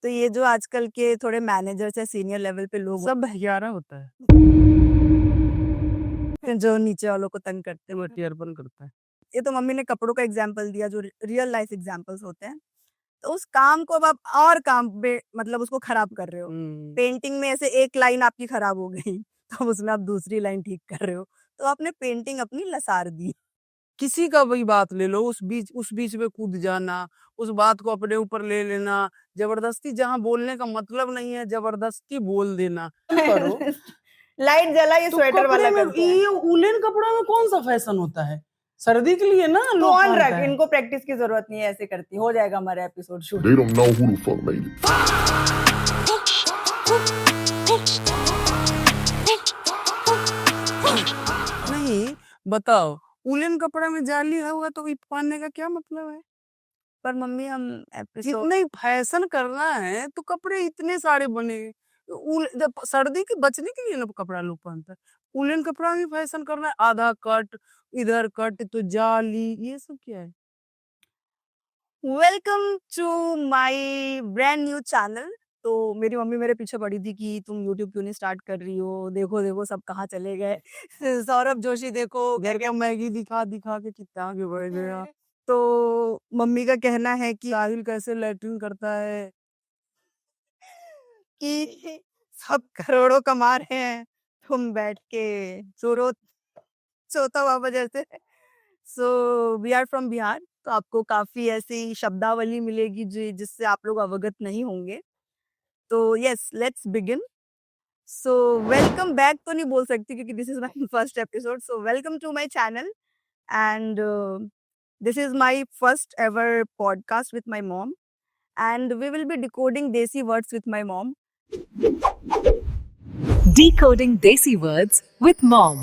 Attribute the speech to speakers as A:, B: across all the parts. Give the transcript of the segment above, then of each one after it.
A: तो ये जो आजकल के थोड़े मैनेजर्स या सीनियर लेवल पे लोग
B: सब बहियारा होता है,
A: जो नीचे वालों को तंग करते
B: वो
A: हैं।
B: टीयरपन करता है।
A: ये तो मम्मी ने कपड़ों का एग्जाम्पल दिया जो रियल लाइफ एग्जाम्पल्स होते हैं। तो उस काम को अब आप और काम पे मतलब उसको खराब कर रहे हो। पेंटिंग में ऐसे एक लाइन आपकी खराब हो गई तो उसमें आप दूसरी लाइन ठीक कर रहे हो, तो आपने पेंटिंग अपनी लसार दी।
B: किसी का भी बात ले लो, उस बीच में कूद जाना, उस बात को अपने ऊपर ले लेना, जबरदस्ती जहाँ बोलने का मतलब नहीं है, जबरदस्ती बोल देना। करो
A: लाइट जला ये
B: तो
A: स्वेटर
B: कपड़े
A: वाला
B: में
A: करते हैं।
B: ये उलेन कपड़ा में कौन सा फैशन होता है? सर्दी के लिए ना
A: तो
B: लोग
A: ऑन रख,
B: पहनता है।
A: इनको प्रैक्टिस की जरूरत नहीं है, ऐसे करती हो जाएगा हमारा episode shoot.
C: They don't know who the fuck made it.
B: नहीं, बताओ, उलेन कपड़ा में जाली होगा तो पहनने का क्या मतलब है?
A: पर मम्मी हम एपिसोड
B: जितने फैशन करना है तो कपड़े इतने सारे बने। जब सर्दी के बचने के लिए ना कपड़ा लोग पहनता है। उलेन कपड़ा में फैशन करना है, आधा कट, इधर कट तो जाली, ये सब क्या है?
A: Welcome to my brand new channel. तो मेरी मम्मी मेरे पीछे पड़ी थी कि तुम यूट्यूब क्यों नहीं स्टार्ट कर रही हो, देखो देखो सब कहाँ चले गए सौरभ जोशी देखो
B: घर का मैगी दिखा दिखा के कितना आगे बढ़ गया।
A: तो मम्मी का कहना है कि
B: साहिल कैसे लैट्रिन करता है।
A: कि सब करोड़ों कमा रहे हैं, तुम बैठ के चोरो चौथा बाबा जैसे। So we are from Bihar, तो आपको काफी ऐसी शब्दावली मिलेगी जिससे आप लोग अवगत नहीं होंगे। तो yes, let's begin. So welcome back तो नहीं बोल सकती क्योंकि this is my first episode. So welcome to my channel and this is my first ever podcast with my mom and we will be decoding desi words with my mom.
D: Decoding Desi Words with Mom.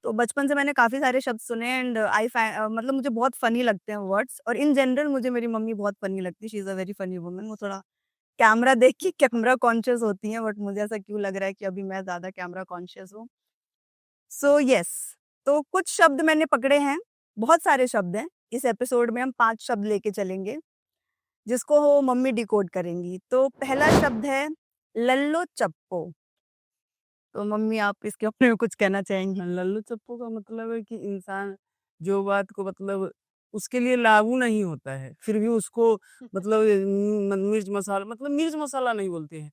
A: तो बचपन से मैंने काफ़ी सारे शब्द सुने and मतलब मुझे बहुत फ़नी लगते हैं वर्ड्स, और इन जनरल मुझे मेरी मम्मी बहुत फ़नी लगती है। She is a very funny woman. वो थोड़ा कैमरा देख के कैमरा कॉन्शियस होती हैं, बट मुझे ऐसा क्यों लग रहा है कि अभी मैं ज़्यादा कैमरा कॉन्शियस हूँ। सो येस, तो कुछ शब्द मैंने पकड़े हैं, बहुत सारे शब्द हैं। इस एपिसोड में हम 5 शब्द लेके चलेंगे, जिसको वो मम्मी डिकोड करेंगी। तो पहला शब्द है लल्लो चप्पो। तो मम्मी आप इसके बारे में कुछ कहना चाहेंगी?
B: लल्लू चप्पू का मतलब है कि इंसान जो बात को मतलब उसके लिए लागू नहीं होता है, फिर भी उसको मतलब मिर्च मसाला, मतलब मिर्च मसाला नहीं बोलते हैं,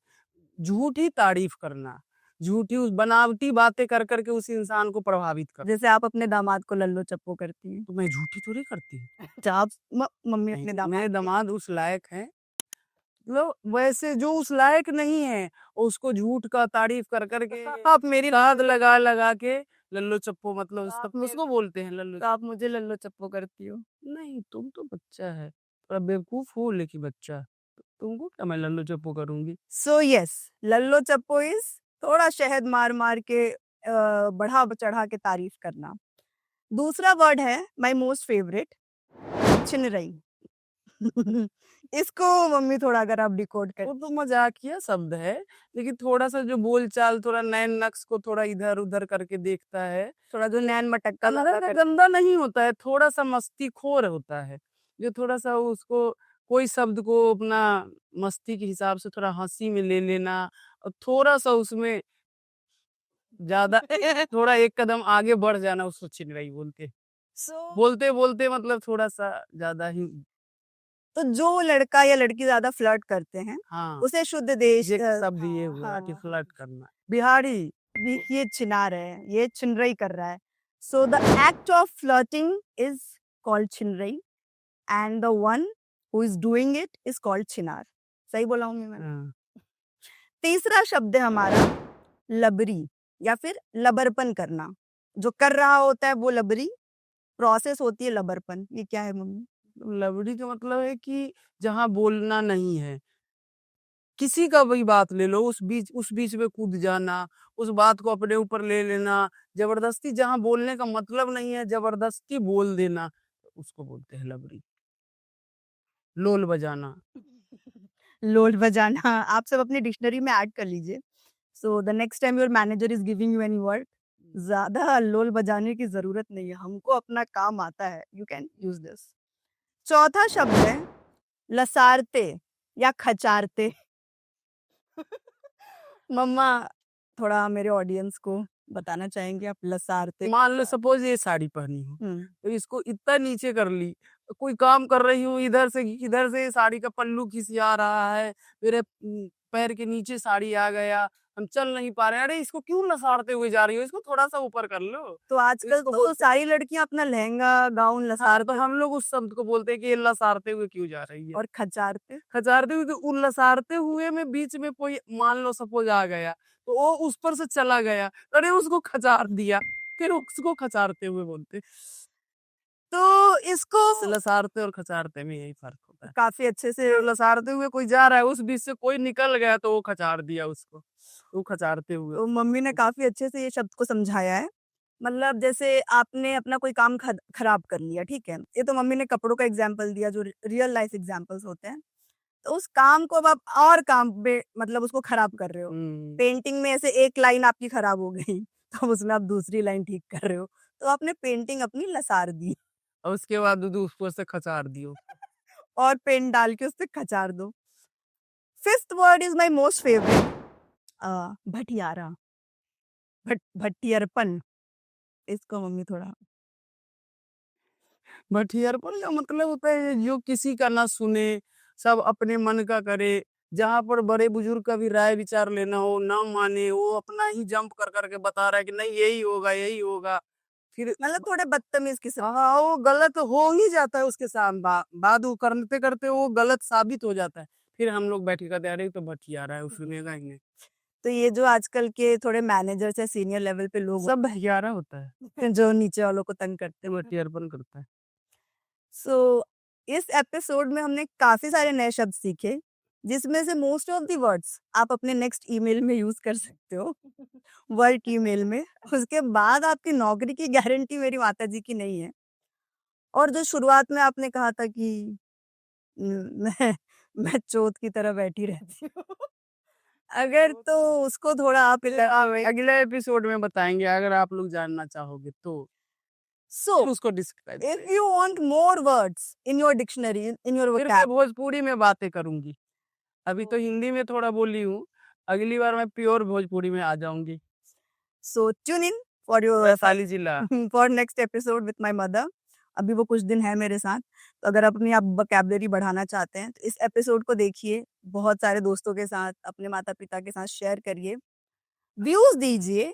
B: झूठी तारीफ करना, झूठी उस बनावटी बातें कर करके उस इंसान को प्रभावित करना।
A: जैसे आप अपने दामाद को लल्लो चप्पो करती हैं।
B: तो मैं झूठी थोड़ी करती हूँ।
A: अच्छा, आप मम्मी
B: नहीं,
A: अपने
B: मेरे
A: दामाद
B: दामाद उस लायक है, मतलब वैसे जो उस लायक नहीं है उसको झूठ का तारीफ कर करके आप मेरी दाद लगा लगा के लल्लो चप्पो, मतलब उसको बोलते हैं लल्लो।
A: तो आप मुझे लल्लो चप्पो करती हो।
B: नहीं, तुम तो बच्चा है, थोड़ा बेवकूफ हो लेकिन बच्चा, तुमको क्या मैं लल्लो चप्पो करूंगी?
A: सो यस, लल्लो चप्पो इज थोड़ा शहद मार मार के बढ़ा चढ़ा के तारीफ करना। दूसरा वर्ड है माय मोस्ट फेवरेट, छिनरई। इसको मम्मी थोड़ा अगर आप डिकोड
B: वो
A: कर।
B: तो मजाकिया शब्द है, लेकिन थोड़ा सा जो बोलचाल, थोड़ा नैन नक्श को थोड़ा इधर उधर करके देखता है,
A: थोड़ा जो नैन मटक्का
B: गंदा नहीं होता है, थोड़ा सा मस्तीखोर होता है, जो थोड़ा सा उसको कोई शब्द को अपना मस्ती के हिसाब से थोड़ा हंसी में ले लेना, और थोड़ा सा उसमें ज्यादा थोड़ा एक कदम आगे बढ़ जाना, उसको चिनराई बोलते हैं। बोलते बोलते मतलब थोड़ा सा ज्यादा ही।
A: तो जो लड़का या लड़की ज्यादा फ्लर्ट करते हैं,
B: हाँ,
A: उसे शुद्ध देश
B: ये शब्द ये हुआ कि
A: हाँ,
B: फ्लर्ट करना।
A: बिहारी ये छिनार है, ये छिनरई कर रहा है। So the act of flirting is called छिनरई and the one who is doing it is called छिनार। सही बोला हूँ मैं?
B: हाँ।
A: तीसरा शब्द है हमारा लबरी या फिर लबरपन करना। जो कर रहा होता है वो लबरी, प्रोसेस होती है लबरपन। ये क्या है मम्मी?
B: लवड़ी का मतलब है कि जहाँ बोलना नहीं है, किसी का भी बात ले लो, उस बीच में कूद जाना, उस बात को अपने ऊपर ले लेना, जबरदस्ती जहाँ बोलने का मतलब नहीं है जबरदस्ती बोल देना, उसको बोलते हैं लवड़ी। लोल बजाना।
A: लोड बजाना आप सब अपनी डिक्शनरी में ऐड कर लीजिए। So the next time your manager is giving you any word, ज्यादा लोल बजाने की जरूरत नहीं है, हमको अपना काम आता है। You can use this. चौथा शब्द है लसारते या खचारते? मम्मा थोड़ा मेरे ऑडियंस को बताना चाहेंगे आप लसारते?
B: मान लो सपोज ये साड़ी पहनी हूँ,
A: हम्म,
B: तो इसको इतना नीचे कर ली, कोई काम कर रही हूँ, इधर से साड़ी का पल्लू खिसिया रहा है, मेरे पैर के नीचे साड़ी आ गया, हम चल नहीं पा रहे, अरे इसको क्यों लसारते हुए जा रही हो, इसको थोड़ा सा ऊपर कर लो।
A: तो आजकल
B: इसको
A: तो
B: बोलते
A: सारी लड़कियां अपना लहंगा गाउन
B: हाँ,
A: लसार
B: तो हम लोग उस शब्द को बोलते हैं कि ये लसारते हुए क्यों जा रही है।
A: और खचारते?
B: खचारते हुए, तो उन लसारते हुए में बीच में कोई मान लो सपोज आ गया, तो वो उस पर से चला गया, अरे उसको खचार दिया, फिर उसको खचारते हुए बोलते।
A: तो इसको
B: लसारते और खचारते में यही फर्क होता है।
A: काफी अच्छे से
B: तो लसारते हुए कोई जा रहा है, उस बीच से कोई निकल गया तो वो खचार दिया उसको, वो खचारते हुए।
A: तो मम्मी ने काफी अच्छे से ये शब्द को समझाया है। मतलब जैसे आपने अपना कोई काम खराब कर लिया, ठीक है, ये तो मम्मी ने कपड़ों का एग्जाम्पल दिया जो रियल लाइफ एग्जाम्पल्स होते हैं। तो उस काम को अब आप और काम पे मतलब उसको खराब कर रहे हो। पेंटिंग में ऐसे एक लाइन आपकी खराब हो गई तो उसमें आप दूसरी लाइन ठीक कर रहे हो, तो आपने पेंटिंग अपनी लसार दी
B: और उसके बाद उसको से खचार दियो।
A: और पेन डाल के उससे खचार दो। Fifth word is my most favourite, भटियारा, भटियरपन। इसको मम्मी थोड़ा
B: भटियारपन का मतलब होता है जो किसी का ना सुने, सब अपने मन का करे, जहाँ पर बड़े बुजुर्ग का भी राय विचार लेना हो, ना माने, वो अपना ही जंप कर करके बता रहा है कि नहीं यही होगा यही होगा, फिर
A: मतलब थोड़े बदतमीज किस्म।
B: हाँ वो गलत हो ही जाता है उसके साथ, बाद वो करते करते वो गलत साबित हो जाता है, फिर हम लोग बैठ के कहते हैं अरे ये तो भटियारा है, सुनेगा ही नहीं।
A: तो ये जो आजकल के थोड़े मैनेजर्स या सीनियर लेवल पे लोग
B: सब भटियारा होता है,
A: जो नीचे वालों को तंग करते हैं।
B: भटियारपन करता है।
A: सो इस एपिसोड में हमने काफी सारे नए शब्द सीखे, जिसमें से मोस्ट ऑफ द वर्ड्स आप अपने नेक्स्ट ईमेल में यूज कर सकते हो, वर्क ईमेल में। उसके बाद आपकी नौकरी की गारंटी मेरी माता जी की नहीं है। और जो शुरुआत में आपने कहा था कि मैं चोट की तरह बैठी रहती हूँ अगर तो उसको थोड़ा आप
B: अगले एपिसोड में बताएंगे अगर आप लोग जानना चाहोगे तो,
A: सो
B: उसको describe
A: if you want more words in your dictionary in your
B: फिर मैं भोजपुरी में बातें करूंगी, अभी तो हिंदी में थोड़ा बोली हूँ, अगली बार मैं प्योर भोजपुरी में आ जाऊंगी।
A: So tune in for your
B: Vaishali jila
A: for next episode with my mother. अभी वो कुछ दिन है मेरे साथ, तो अगर अपनी आप वोकैबुलरी बढ़ाना चाहते हैं तो इस एपिसोड को देखिए, बहुत सारे दोस्तों के साथ, अपने माता पिता के साथ शेयर करिए, व्यूज दीजिए।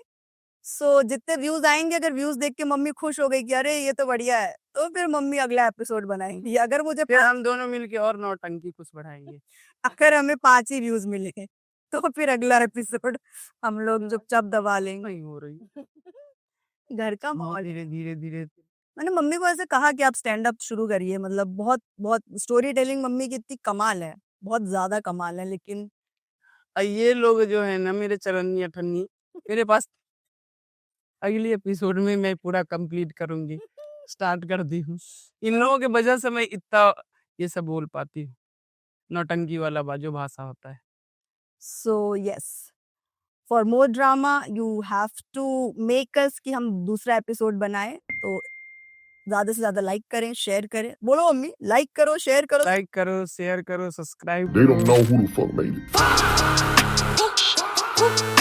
A: सो जितने व्यूज आएंगे, अगर व्यूज देख के मम्मी खुश हो गई कि अरे ये तो बढ़िया है, तो फिर मम्मी अगला एपिसोड बनाएंगी। अगर मुझे
B: फिर हम दोनों मिलके और नौटंकी कुछ बढ़ाएंगे।
A: अगर हमें 5 ही व्यूज मिले तो फिर अगला एपिसोड हम लोग चुपचाप दबा लेंगे।
B: नहीं हो रही
A: घर का
B: बहुत
A: माहौल।
B: धीरे धीरे धीरे
A: मैंने मम्मी को ऐसे कहा कि आप स्टैंड अप शुरू करिए, मतलब बहुत बहुत स्टोरी टेलिंग मम्मी की इतनी कमाल है, बहुत ज्यादा कमाल है, लेकिन
B: ये लोग जो है ना मेरे चरन्नी अठन्नी, मेरे पास अगली एपिसोड में मैं पूरा कंप्लीट करूंगी, स्टार्ट कर दी हूँ। इन लोगों के वजह से मैं इतना ये सब बोल पाती हूँ, नौटंकी वाला जो भाषा होता है।
A: So yes, for more drama you have to make us कि हम दूसरा एपिसोड बनाए। तो ज्यादा से ज्यादा लाइक करें, शेयर करें। बोलो मम्मी, लाइक करो, शेयर करो,
B: लाइक करो, शेयर करो, सब्सक्राइब
C: They
B: करो।
C: don't know who the fuck made it.